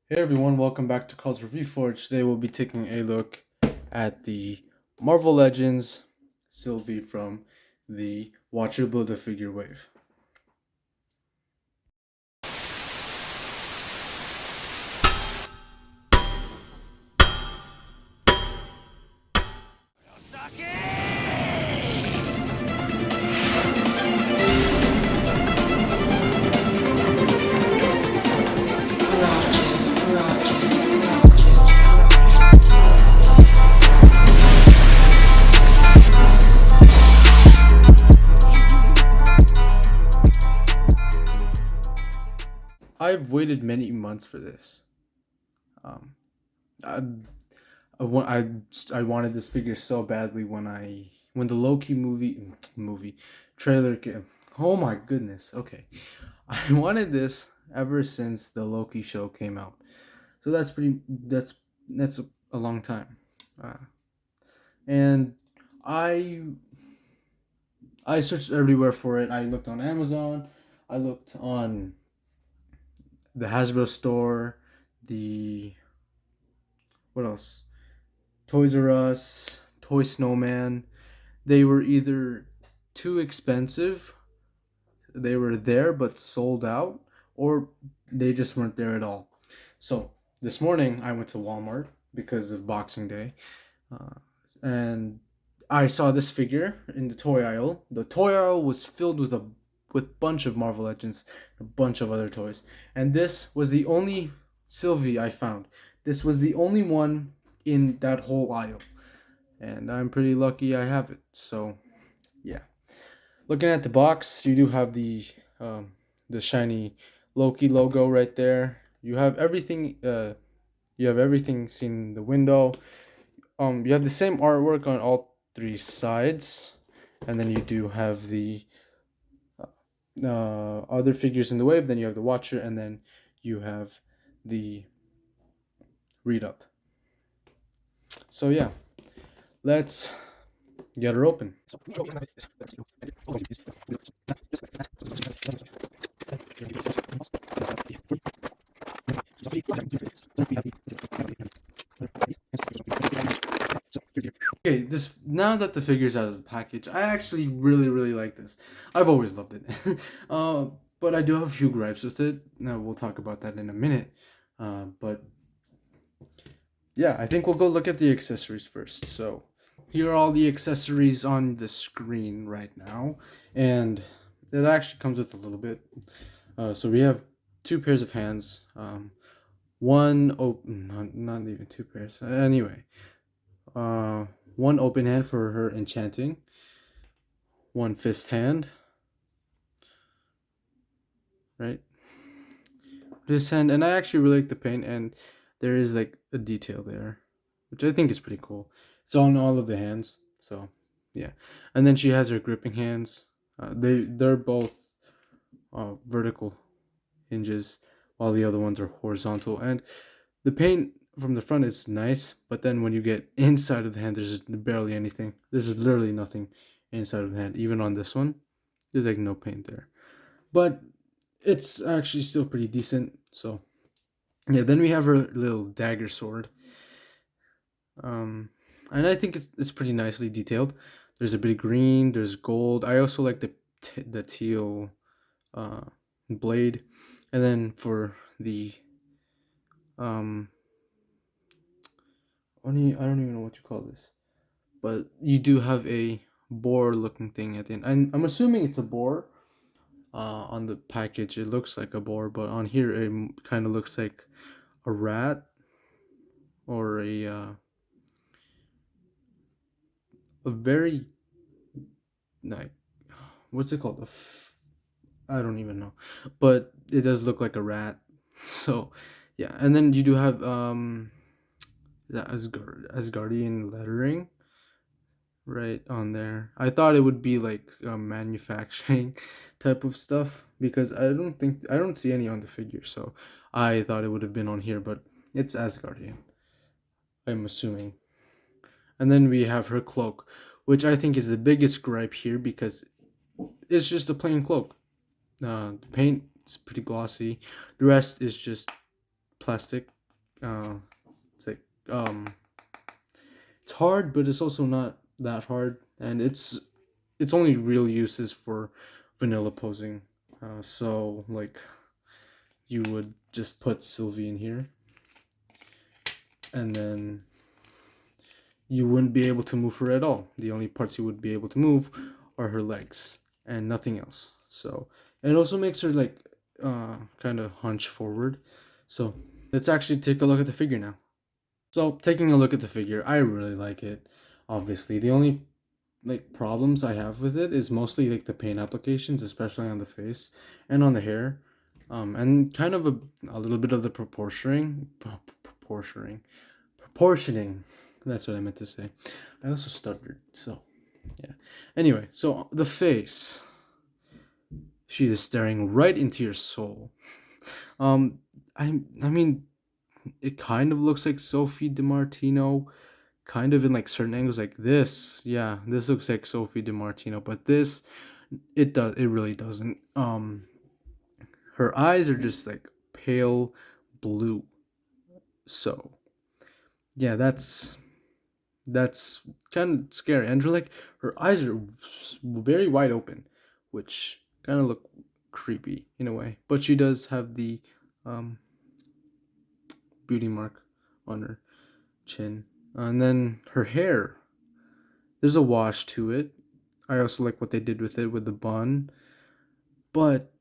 Hey everyone, welcome back to Culture Reforged. Today we'll be taking a look at the Marvel Legends Sylvie from the Watch Your Build a Figure wave. I've waited many months for this. Um, I, I wanted this figure so badly when the Loki movie trailer came. Oh my goodness. Okay, I wanted this ever since the Loki show came out. So that's a long time. Uh, and I I searched everywhere for it. I looked on Amazon. I looked on the Hasbro store. The what else? Toys R Us, Toy Snowman. They were either too expensive, they were there but sold out, or they just weren't there at all. So this morning I went to Walmart because of Boxing Day, uh, and I saw this figure in the toy aisle. The toy aisle was filled with a bunch of Marvel Legends, a bunch of other toys, and this was the only Sylvie I found. This was the only one in that whole aisle, and I'm pretty lucky I have it. So yeah, looking at the box, you do have the shiny Loki logo right there. You have everything. You have everything seen in the window. You have the same artwork on all three sides, and then you do have the other figures in the wave. Then you have the Watcher, and then you have the Read Up. So yeah, let's get her open. Okay, this now that the figure's out of the package, I actually really like this. I've always loved it, uh, but I do have a few gripes with it. Now we'll talk about that in a minute. But yeah, I think we'll go look at the accessories first. So here are all the accessories on the screen right now, and it actually comes with a little bit. So we have two pairs of hands. One open, not even two pairs. Anyway, one open hand for her enchanting. One fist hand, right? This hand, and I actually really like the paint, and there is like a detail there, which I think is pretty cool. It's on all of the hands, so yeah. And then she has her gripping hands. They're both vertical hinges, while the other ones are horizontal. And the paint from the front is nice, but then when you get inside of the hand, there's barely anything. There's literally nothing inside of the hand. Even on this one, there's like no paint there. But it's actually still pretty decent. So yeah, then we have her little dagger sword. And I think it's pretty nicely detailed. There's a bit of green. There's gold. I also like the teal uh, blade, and then for the um, I don't even know what you call this, but you do have a boar looking thing at the end. I'm assuming it's a boar. On the package, it looks like a boar, but on here, it kind of looks like a rat or a very like what's it called? I don't even know, but it does look like a rat. So yeah, and then you do have the Asgardian lettering right on there. I thought it would be like manufacturing type of stuff because I don't see any on the figure, so I thought it would have been on here, but it's Asgardian, I'm assuming. And then we have her cloak, which I think is the biggest gripe here because it's just a plain cloak. The paint is pretty glossy. The rest is just plastic. It's like it's hard, but it's also not that hard, and its only real use is for vanilla posing. So like you would just put Sylvie in here, and then you wouldn't be able to move her at all. The only parts you would be able to move are her legs and nothing else. So it also makes her like kind of hunch forward. So let's actually take a look at the figure now. So taking a look at the figure, I really like it. Obviously, the only like problems I have with it is mostly like the paint applications, especially on the face and on the hair, and kind of a little bit of the proportioning. That's what I meant to say. I also stuttered, so yeah. Anyway, so the face, she is staring right into your soul. Um, I mean, it kind of looks like Sophie DiMartino, kind of in like certain angles, like this. Yeah, this looks like Sophie DiMartino, but this, it really doesn't. Her eyes are just like pale blue. So yeah, that's kind of scary. And her eyes are very wide open, which kind of look creepy in a way. But she does have the um, beauty mark on her chin, and then her hair. There's a wash to it. I also like what they did with it with the bun, but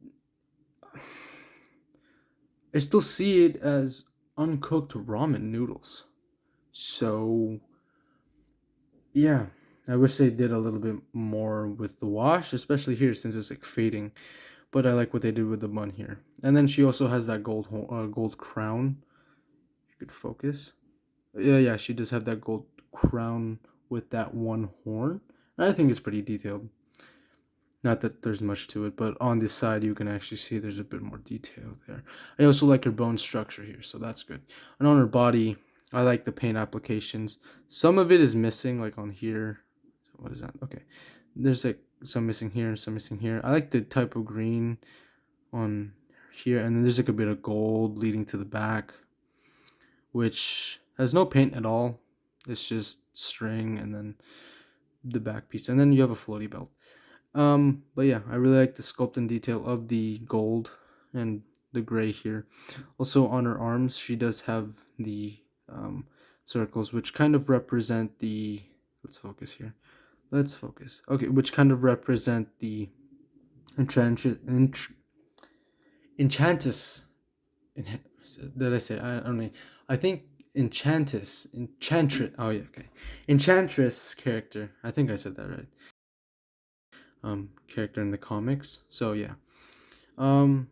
I still see it as uncooked ramen noodles. So yeah, I wish they did a little bit more with the wash, especially here since it's like fading. But I like what they did with the bun here. And then she also has that gold crown. If you could focus. Yeah, she does have that gold crown with that one horn. I think it's pretty detailed. Not that there's much to it, but on this side you can actually see there's a bit more detail there. I also like her bone structure here, so that's good. And on her body, I like the paint applications. Some of it is missing, like on here. What is that? Okay. There's like some missing here and some missing here. I like the type of green on here, and then there's like a bit of gold leading to the back, which has no paint at all. It's just string and then the back piece, and then you have a floaty belt. But yeah, I really like the sculpt and detail of the gold and the gray here. Also on her arms, she does have the circles, which kind of represent the. Let's focus here. Let's focus. Okay, which kind of represent the enchantress. Did I say? I don't know. I think enchantress. Oh yeah, okay. Enchantress character. I think I said that right. Character in the comics. So yeah. Um,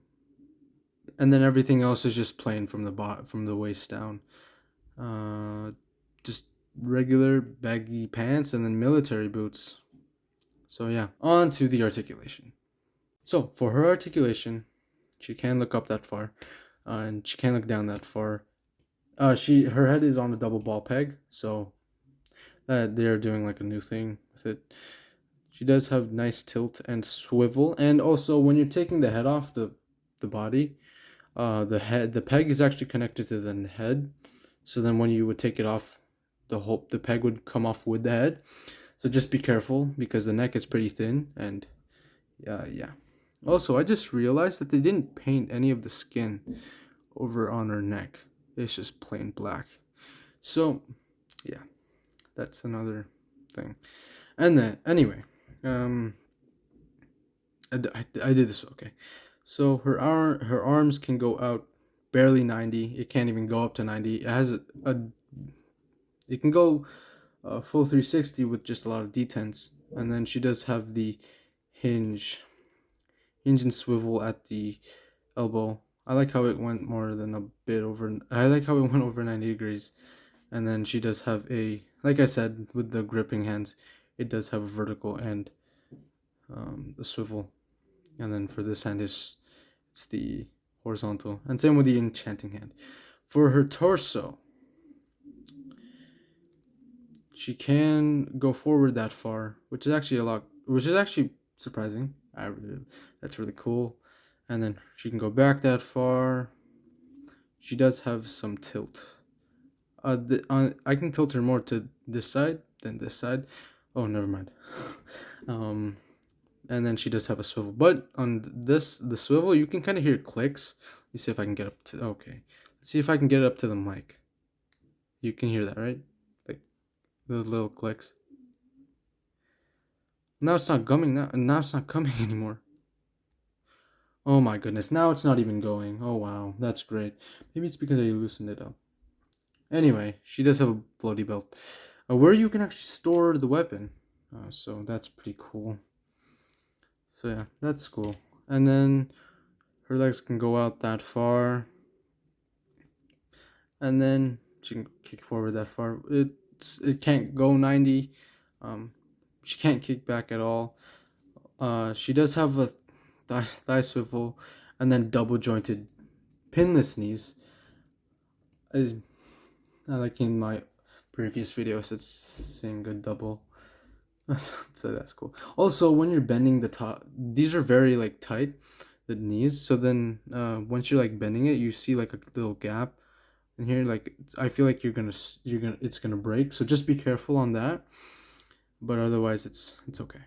and then everything else is just plain from from the waist down. Just regular baggy pants and then military boots. So yeah, on to the articulation. So for her articulation, she can look up that far, and she can look down that far. Her head is on a double ball peg, so they're doing like a new thing with it. She does have nice tilt and swivel, and also when you're taking the head off the body, the peg is actually connected to the head. So then when you would take it off, the peg would come off with the head. So just be careful because the neck is pretty thin, and yeah. Also, I just realized that they didn't paint any of the skin over on her neck. It's just plain black. So yeah, that's another thing. And then anyway, I did this okay. So her arms can go out barely 90. It can't even go up to 90. It has it can go full 360 with just a lot of detents. And then she does have the hinge and swivel at the elbow. I like how it went more than a bit over. I like how it went over 90 degrees. And then she does have like I said, with the gripping hands, it does have a vertical and the swivel. And then for this hand, it's the horizontal. And same with the enchanting hand. For her torso, she can go forward that far, which is actually surprising. That's really cool. And then she can go back that far. she does have some tilt. I can tilt her more to this side than this side. Oh, never mind. And then she does have a swivel, but on the swivel, you can kind of hear clicks. Let's see if I can get up to. Okay, let's see if I can get it up to the mic. You can hear that, right? Like the little clicks. Now it's not coming. Now it's not coming anymore. Oh my goodness! Now it's not even going. Oh wow, that's great. Maybe it's because I loosened it up. Anyway, she does have a floaty belt, where you can actually store the weapon. So that's pretty cool. So yeah, that's cool. And then her legs can go out that far, and then she can kick forward that far. It can't go 90. She can't kick back at all. She does have a thigh swivel, and then double jointed pinless knees. Like in my previous videos, it's saying a double. So that's cool. Also, when you're bending the top, these are very like tight, the knees. So then, once you're like bending it, you see like a little gap in here. Like I feel like it's gonna break. So just be careful on that. But otherwise, it's okay.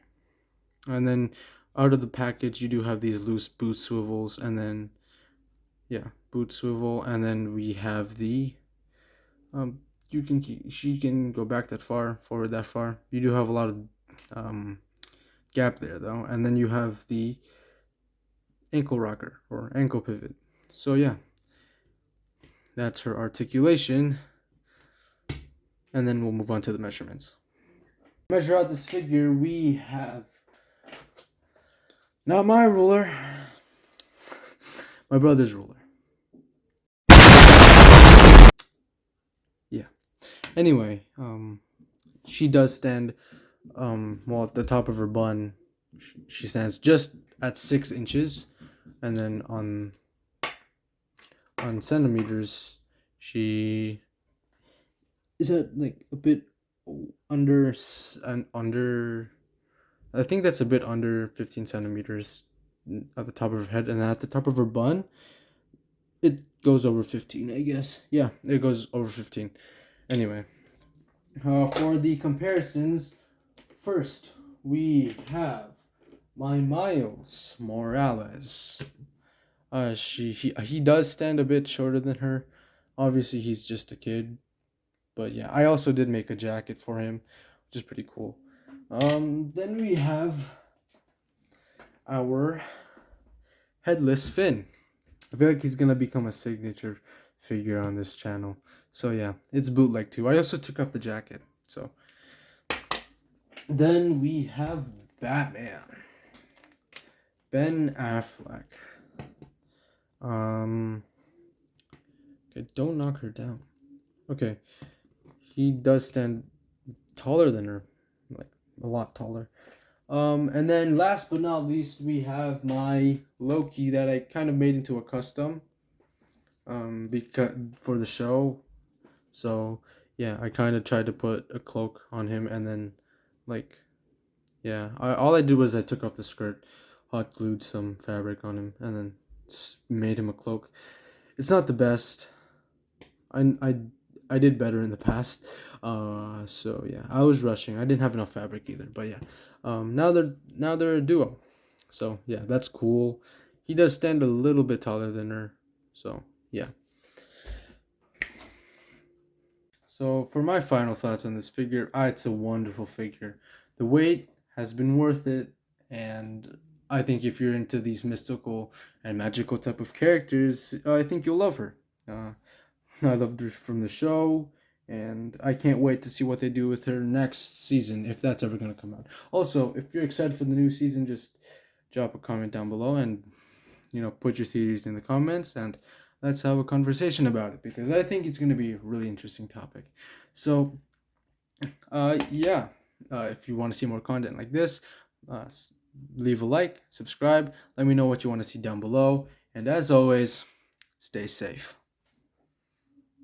And then out of the package, you do have these loose boot swivels, and then boot swivel, and then we have the she can go back that far, forward that far. You do have a lot of gap there though, and then you have the ankle rocker or ankle pivot. So yeah, that's her articulation, and then we'll move on to the measurements. Measure out this figure. We have not my ruler, my brother's ruler. Yeah. Anyway, she does stand well at the top of her bun. She stands just at 6 inches, and then on centimeters, she is at like a bit under. I think that's a bit under 15 centimeters at the top of her head, and at the top of her bun, it goes over 15. I guess. Yeah, it goes over 15. Anyway, for the comparisons, first we have my Miles Morales. He does stand a bit shorter than her. Obviously, he's just a kid, but yeah, I also did make a jacket for him, which is pretty cool. Then we have our headless Finn. I feel like he's gonna become a signature figure on this channel. So yeah, it's bootleg too. I also took off the jacket. So then we have Batman. Ben Affleck. Okay, don't knock her down. Okay. He does stand taller than her. Like a lot taller. And then last but not least, we have my Loki that I kind of made into a custom. Because for the show. So yeah, I kind of tried to put a cloak on him, and then like all I did was I took off the skirt, hot glued some fabric on him, and then made him a cloak. It's not the best. I did better in the past. So yeah, I was rushing. I didn't have enough fabric either. But yeah, now they're a duo. So yeah, that's cool. He does stand a little bit taller than her. So yeah. So for my final thoughts on this figure, it's a wonderful figure. The weight has been worth it, and I think if you're into these mystical and magical type of characters, I think you'll love her. I loved her from the show, and I can't wait to see what they do with her next season, if that's ever going to come out. Also, if you're excited for the new season, just drop a comment down below and, put your theories in the comments, and let's have a conversation about it, because I think it's going to be a really interesting topic. So, if you want to see more content like this, leave a like, subscribe, let me know what you want to see down below, and as always, stay safe.